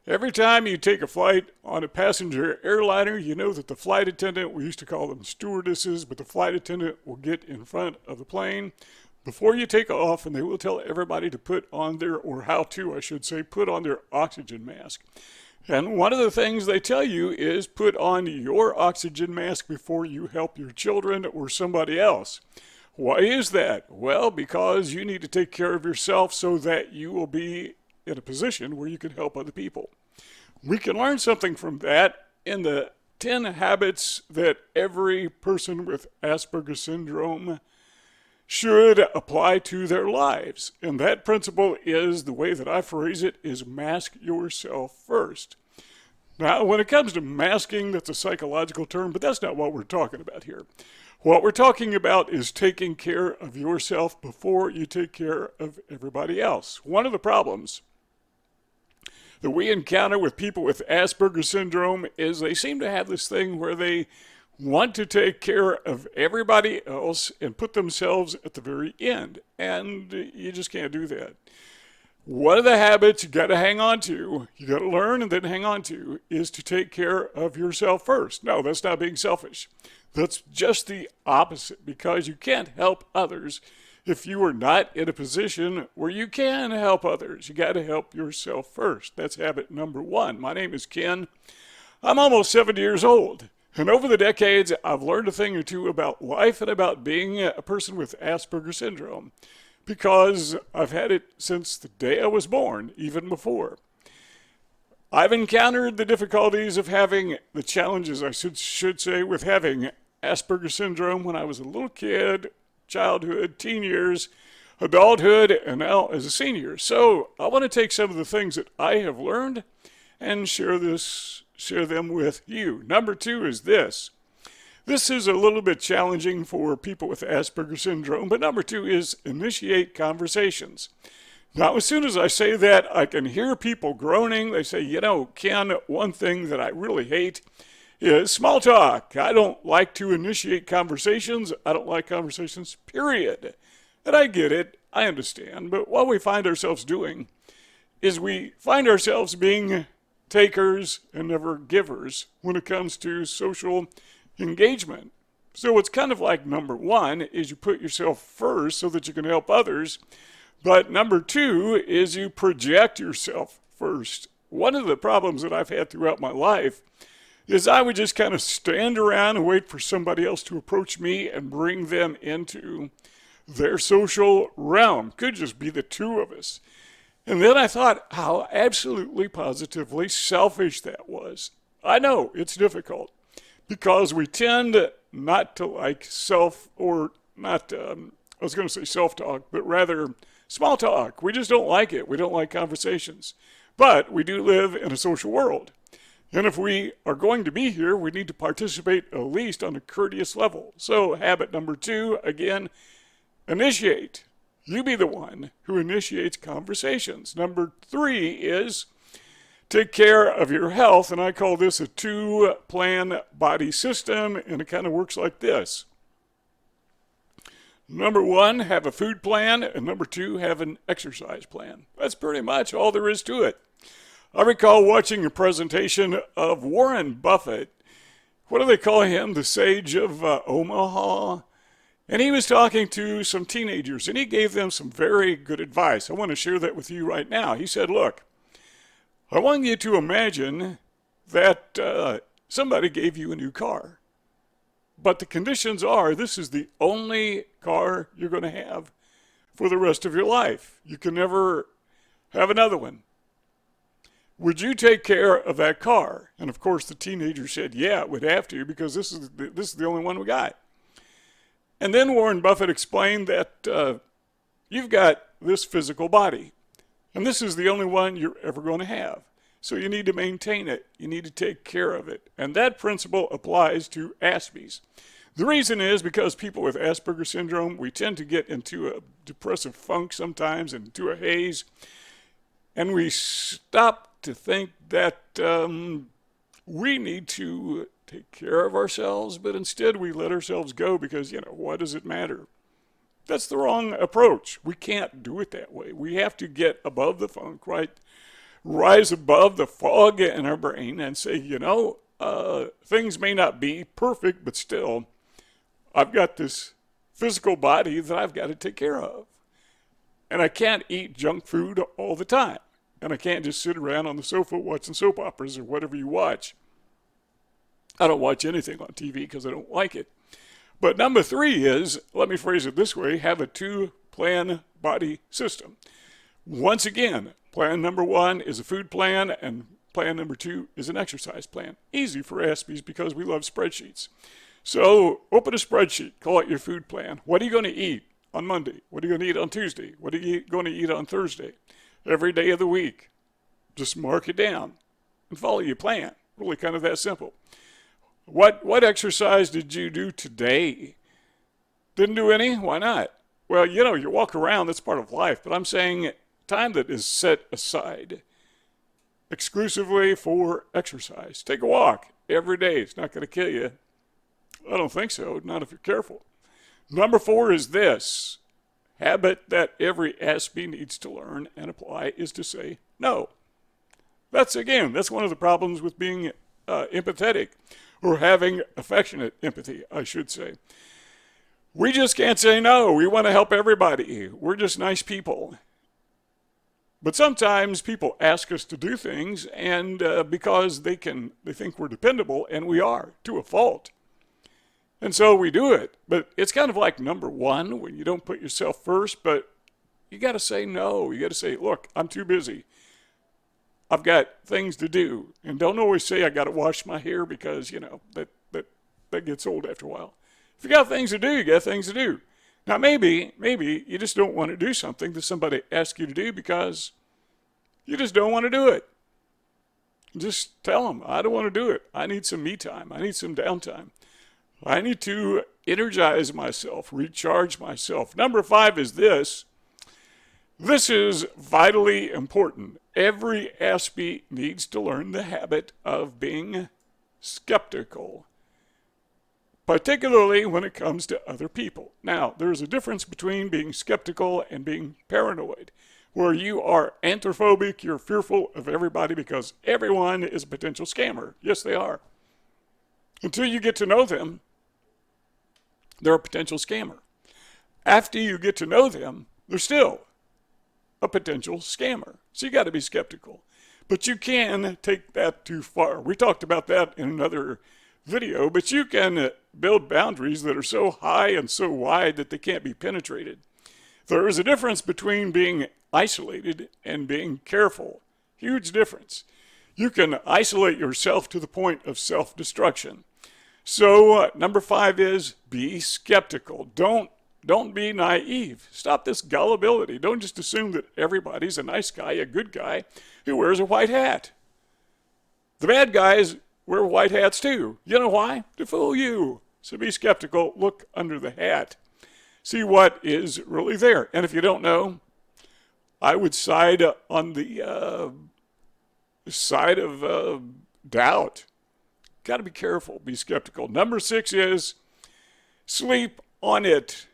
Every time you take a flight on a passenger airliner, you know that the flight attendant, we used to call them stewardesses, but the flight attendant will get in front of the plane before you take off and they will tell everybody to put on their, or how to, I should say, put on their oxygen mask. And one of the things they tell you is put on your oxygen mask before you help your children or somebody else. Why is that? Well, because you need to take care of yourself so that you will be in a position where you can help other people. We can learn something from that in the 10 habits that every person with Asperger syndrome should apply to their lives. And that principle is, the way that I phrase it, is mask yourself first. Now, when it comes to masking, that's a psychological term, but that's not what we're talking about here. What we're talking about is taking care of yourself before you take care of everybody else. One of the problems that we encounter with people with Asperger syndrome is they seem to have this thing where they want to take care of everybody else and put themselves at the very end. And you just can't do that. One of the habits you got to hang on to, you got to learn and then hang on to, is to take care of yourself first. No, that's not being selfish. That's just the opposite, because you can't help others if you are not in a position where you can help others. You got to help yourself first. That's habit number one. My name is Ken. I'm almost 70 years old. And over the decades, I've learned a thing or two about life and about being a person with Asperger syndrome, because I've had it since the day I was born, even before. I've encountered the difficulties of having, the challenges I should say, with having Asperger syndrome when I was a little kid, childhood, teen years, adulthood, and now as a senior. So I want to take some of the things that I have learned and share them with you. Number two is this. This is a little bit challenging for people with Asperger syndrome, but number two is initiate conversations. Now, as soon as I say that, I can hear people groaning. They say, Ken, one thing that I really hate is small talk. I don't like to initiate conversations. I don't like conversations, period. And I get it. I understand. But what we find ourselves doing is we find ourselves being takers and never givers when it comes to social engagement. So it's kind of like number one is you put yourself first so that you can help others. But number two is you project yourself first. One of the problems that I've had throughout my life is I would just kind of stand around and wait for somebody else to approach me and bring them into their social realm. Could just be the two of us. And then I thought how absolutely positively selfish that was. I know it's difficult because we tend not to like self-talk, but rather small talk. We just don't like it. We don't like conversations. But we do live in a social world. And if we are going to be here, we need to participate at least on a courteous level. So habit number two, again, initiate. You be the one who initiates conversations. Number three is take care of your health, and I call this a two-plan body system, and it kind of works like this. Number one, have a food plan, and number two, have an exercise plan. That's pretty much all there is to it. I recall watching a presentation of Warren Buffett. What do they call him? The sage of Omaha? And he was talking to some teenagers, and he gave them some very good advice. I want to share that with you right now. He said, look, I want you to imagine that somebody gave you a new car. But the conditions are this is the only car you're going to have for the rest of your life. You can never have another one. Would you take care of that car? And of course the teenager said, yeah, it would have to, because this is the only one we got. And then Warren Buffett explained that you've got this physical body, and this is the only one you're ever going to have. So you need to maintain it. You need to take care of it. And that principle applies to Aspies. The reason is because people with Asperger syndrome, we tend to get into a depressive funk sometimes, into a haze, and we stop to think that we need to take care of ourselves, but instead we let ourselves go because, what does it matter? That's the wrong approach. We can't do it that way. We have to get above the funk, right? rise above the fog in our brain and say, things may not be perfect, but still, I've got this physical body that I've got to take care of. And I can't eat junk food all the time. And I can't just sit around on the sofa watching soap operas or whatever you watch. I don't watch anything on TV because I don't like it. But number 3 is, let me phrase it this way, have a 2-plan body system. Once again, plan number 1 is a food plan, and plan number 2 is an exercise plan. Easy for Aspies because we love spreadsheets. So open a spreadsheet, call it your food plan. What are you going to eat on Monday? What are you going to eat on Tuesday? What are you going to eat on Thursday? Every day of the week. Just mark it down and follow your plan. Really kind of that simple. What exercise did you do today? Didn't do any? Why not? Well, you walk around, that's part of life, but I'm saying time that is set aside exclusively for exercise. Take a walk every day. It's not going to kill you. I don't think so, not if you're careful. Number 4 is this. Habit that every Aspie needs to learn and apply is to say no. That's one of the problems with being empathetic, or having affectionate empathy, I should say. We just can't say no. We want to help everybody. We're just nice people. But sometimes people ask us to do things, and because they think we're dependable, and we are, to a fault. And so we do it. But it's kind of like number 1 when you don't put yourself first, but you got to say no. You got to say, look, I'm too busy. I've got things to do. And don't always say I got to wash my hair because, that gets old after a while. If you got things to do, you got things to do. Now, maybe you just don't want to do something that somebody asks you to do because you just don't want to do it. Just tell them, I don't want to do it. I need some me time. I need some downtime. I need to energize myself, recharge myself. Number 5 is this. This is vitally important. Every Aspie needs to learn the habit of being skeptical, particularly when it comes to other people. Now, there's a difference between being skeptical and being paranoid, where you are anthrophobic, you're fearful of everybody because everyone is a potential scammer. Yes, they are. Until you get to know them, they're a potential scammer. After you get to know them, they're still a potential scammer. So you got to be skeptical. But you can take that too far. We talked about that in another video, but you can build boundaries that are so high and so wide that they can't be penetrated. There is a difference between being isolated and being careful. Huge difference. You can isolate yourself to the point of self-destruction. So number 5 is be skeptical. Don't be naive. Stop this gullibility. Don't just assume that everybody's a nice guy, a good guy, who wears a white hat. The bad guys wear white hats too. You know why? To fool you. So be skeptical. Look under the hat. See what is really there. And if you don't know, I would side on the side of doubt. Got to be careful. Be skeptical. Number 6 is sleep on it.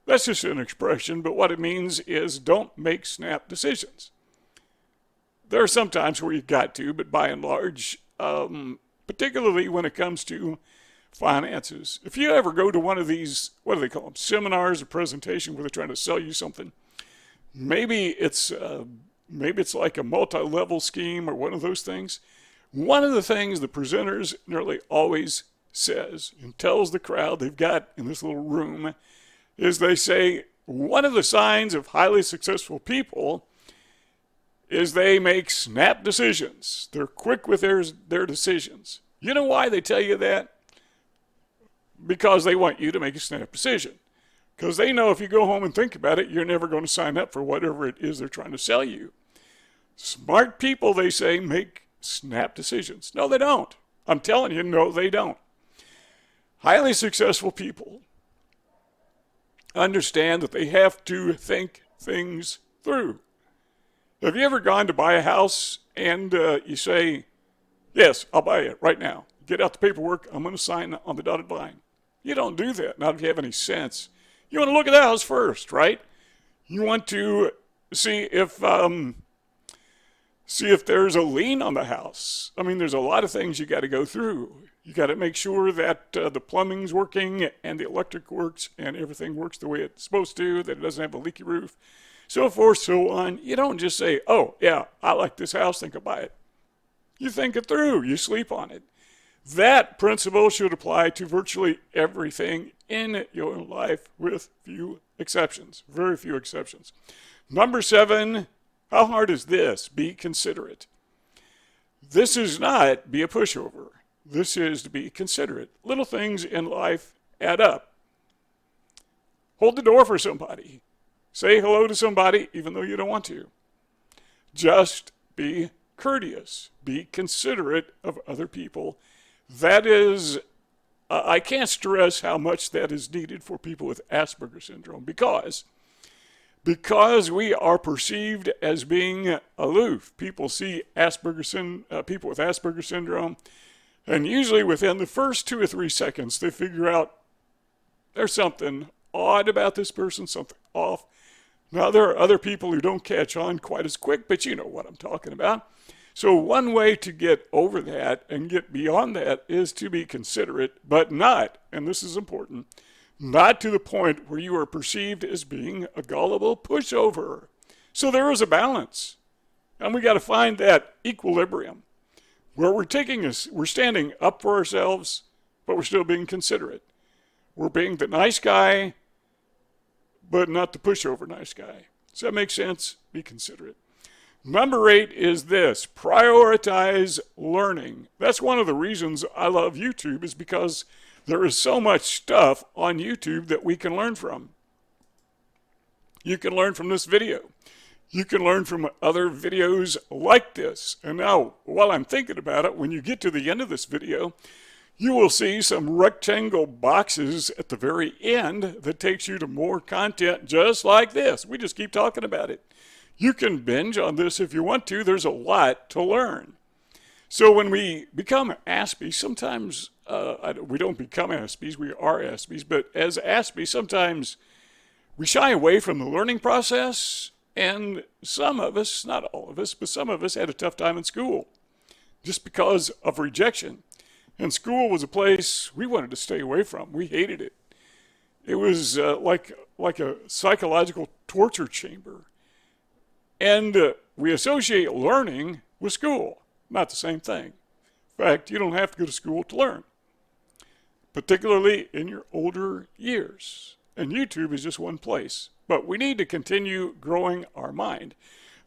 That's just an expression, but what it means is don't make snap decisions. There are some times where you've got to, but by and large, particularly when it comes to finances. If you ever go to one of these, what do they call them, seminars or presentation where they're trying to sell you something, maybe it's like a multi-level scheme or one of those things. One of the things the presenters nearly always says and tells the crowd they've got in this little room is they say one of the signs of highly successful people is they make snap decisions. They're quick with their decisions. You know why they tell you that? Because they want you to make a snap decision. Because they know if you go home and think about it, you're never going to sign up for whatever it is they're trying to sell you. Smart people, they say, make snap decisions. No, they don't. I'm telling you, no, they don't. Highly successful people understand that they have to think things through. Have you ever gone to buy a house and you say, yes, I'll buy it right now. Get out the paperwork. I'm going to sign on the dotted line. You don't do that, not if you have any sense. You want to look at the house first, right? You want to see if See if there's a lien on the house. I mean, there's a lot of things you got to go through. You got to make sure that the plumbing's working and the electric works and everything works the way it's supposed to, that it doesn't have a leaky roof, so forth, so on. You don't just say, oh, yeah, I like this house, think I'll buy it. You think it through. You sleep on it. That principle should apply to virtually everything in your life with few exceptions, very few exceptions. Number 7, how hard is this? Be considerate. This is not be a pushover. This is to be considerate. Little things in life add up. Hold the door for somebody. Say hello to somebody even though you don't want to. Just be courteous. Be considerate of other people. That is, I can't stress how much that is needed for people with Asperger syndrome because we are perceived as being aloof. People see people with Asperger syndrome, and usually within the first 2 or 3 seconds, they figure out there's something odd about this person, something off. Now, there are other people who don't catch on quite as quick, but you know what I'm talking about. So one way to get over that and get beyond that is to be considerate, but not, and this is important, not to the point where you are perceived as being a gullible pushover. So there is a balance, and we got to find that equilibrium where we're standing up for ourselves, but we're still being considerate. We're being the nice guy, but not the pushover nice guy. Does that make sense? Be considerate. Number 8 is this: prioritize learning. That's one of the reasons I love YouTube, is because there is so much stuff on YouTube that we can learn from. You can learn from this video. You can learn from other videos like this. And now, while I'm thinking about it, when you get to the end of this video, you will see some rectangle boxes at the very end that takes you to more content just like this. We just keep talking about it. You can binge on this if you want to. There's a lot to learn. So when we become Aspies, sometimes we don't become Aspies, we are Aspies, but as Aspies, sometimes we shy away from the learning process, and some of us, not all of us, but some of us had a tough time in school just because of rejection. And school was a place we wanted to stay away from. We hated it. It was like a psychological torture chamber. And we associate learning with school. Not the same thing. In fact, you don't have to go to school to learn, particularly in your older years. And YouTube is just one place. But we need to continue growing our mind.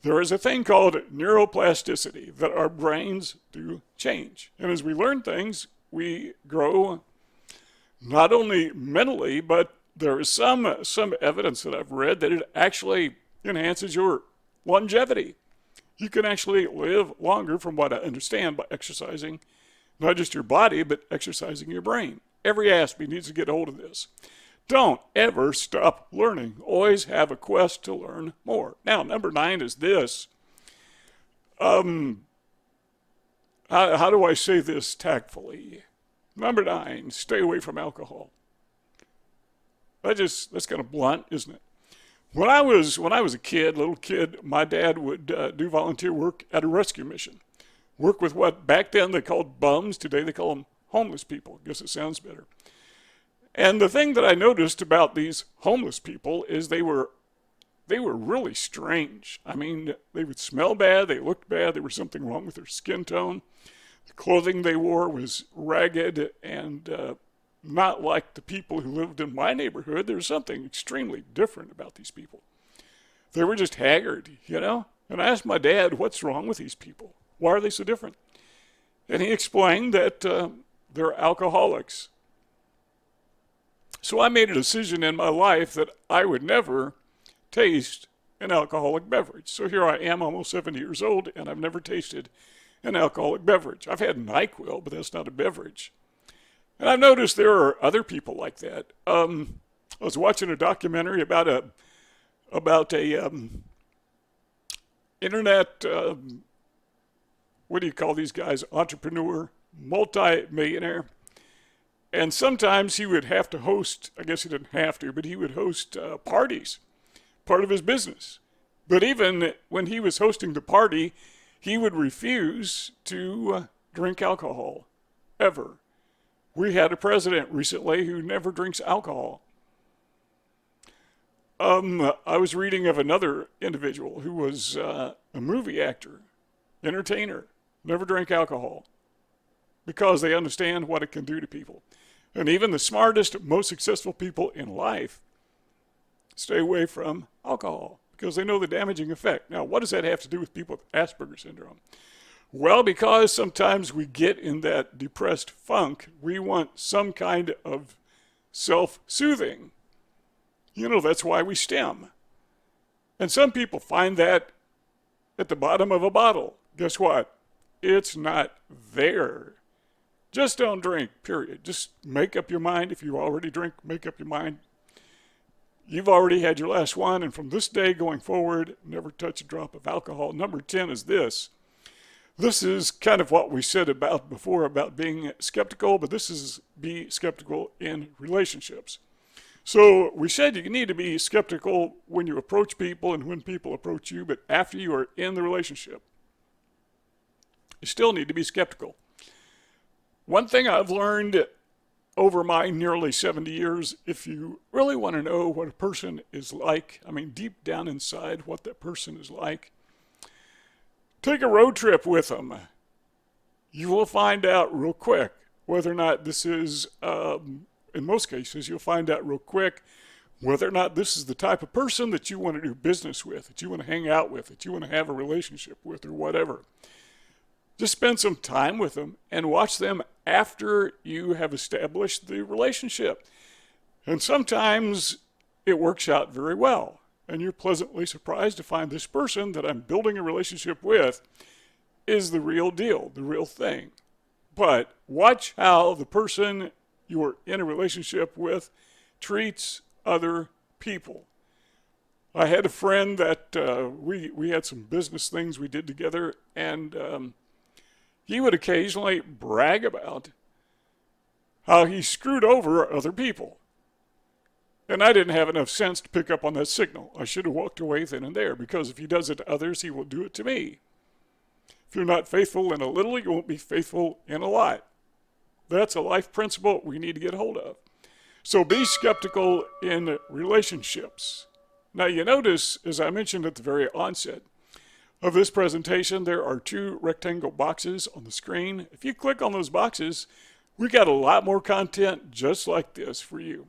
There is a thing called neuroplasticity, that our brains do change. And as we learn things, we grow not only mentally, but there is some evidence that I've read that it actually enhances your longevity. You can actually live longer, from what I understand, by exercising not just your body, but exercising your brain. Every Aspie needs to get hold of this. Don't ever stop learning. Always have a quest to learn more. Now, number 9 is this. How do I say this tactfully? Number 9, stay away from alcohol. That's kind of blunt, isn't it? When I was a kid, little kid, my dad would do volunteer work at a rescue mission. Work with what back then they called bums. Today they call them homeless people. I guess it sounds better. And the thing that I noticed about these homeless people is they were really strange. I mean, they would smell bad, they looked bad, there was something wrong with their skin tone. The clothing they wore was ragged and not like the people who lived in my neighborhood. There was something extremely different about these people. They were just haggard, you know? And I asked my dad, what's wrong with these people? Why are they so different? And he explained that they're alcoholics. So I made a decision in my life that I would never taste an alcoholic beverage. So here I am, almost 70 years old, and I've never tasted an alcoholic beverage. I've had NyQuil, but that's not a beverage. And I've noticed there are other people like that. I was watching a documentary about a internet, what do you call these guys? Entrepreneur, multi-millionaire. And sometimes he would have to host, I guess he didn't have to, but he would host parties, part of his business. But even when he was hosting the party, he would refuse to drink alcohol, ever. We had a president recently who never drinks alcohol. I was reading of another individual who was a movie actor, entertainer, never drank alcohol because they understand what it can do to people. And even the smartest, most successful people in life stay away from alcohol because they know the damaging effect. Now, what does that have to do with people with Asperger syndrome? Well, because sometimes we get in that depressed funk, we want some kind of self-soothing. You know, that's why we stem. And some people find that at the bottom of a bottle. Guess what? It's not there. Just don't drink, period. Just make up your mind. If you already drink, make up your mind. You've already had your last one, and from this day going forward, never touch a drop of alcohol. Number 10 is this. This is kind of what we said about before about being skeptical, but this is be skeptical in relationships. So we said you need to be skeptical when you approach people and when people approach you, but after you are in the relationship, you still need to be skeptical. One thing I've learned over my nearly 70 years, if you really want to know what a person is like, I mean deep down inside what that person is like, take a road trip with them. You will find out real quick whether or not this is, in most cases, you'll find out real quick whether or not this is the type of person that you want to do business with, that you want to hang out with, that you want to have a relationship with, or whatever. Just spend some time with them and watch them after you have established the relationship. And sometimes it works out very well. And you're pleasantly surprised to find this person that I'm building a relationship with is the real deal, the real thing. But watch how the person you are in a relationship with treats other people. I had a friend that we had some business things we did together, and he would occasionally brag about how he screwed over other people. And I didn't have enough sense to pick up on that signal. I should have walked away then and there, because if he does it to others, he will do it to me. If you're not faithful in a little, you won't be faithful in a lot. That's a life principle we need to get hold of. So be skeptical in relationships. Now you notice, as I mentioned at the very onset of this presentation, there are 2 rectangle boxes on the screen. If you click on those boxes, we got a lot more content just like this for you.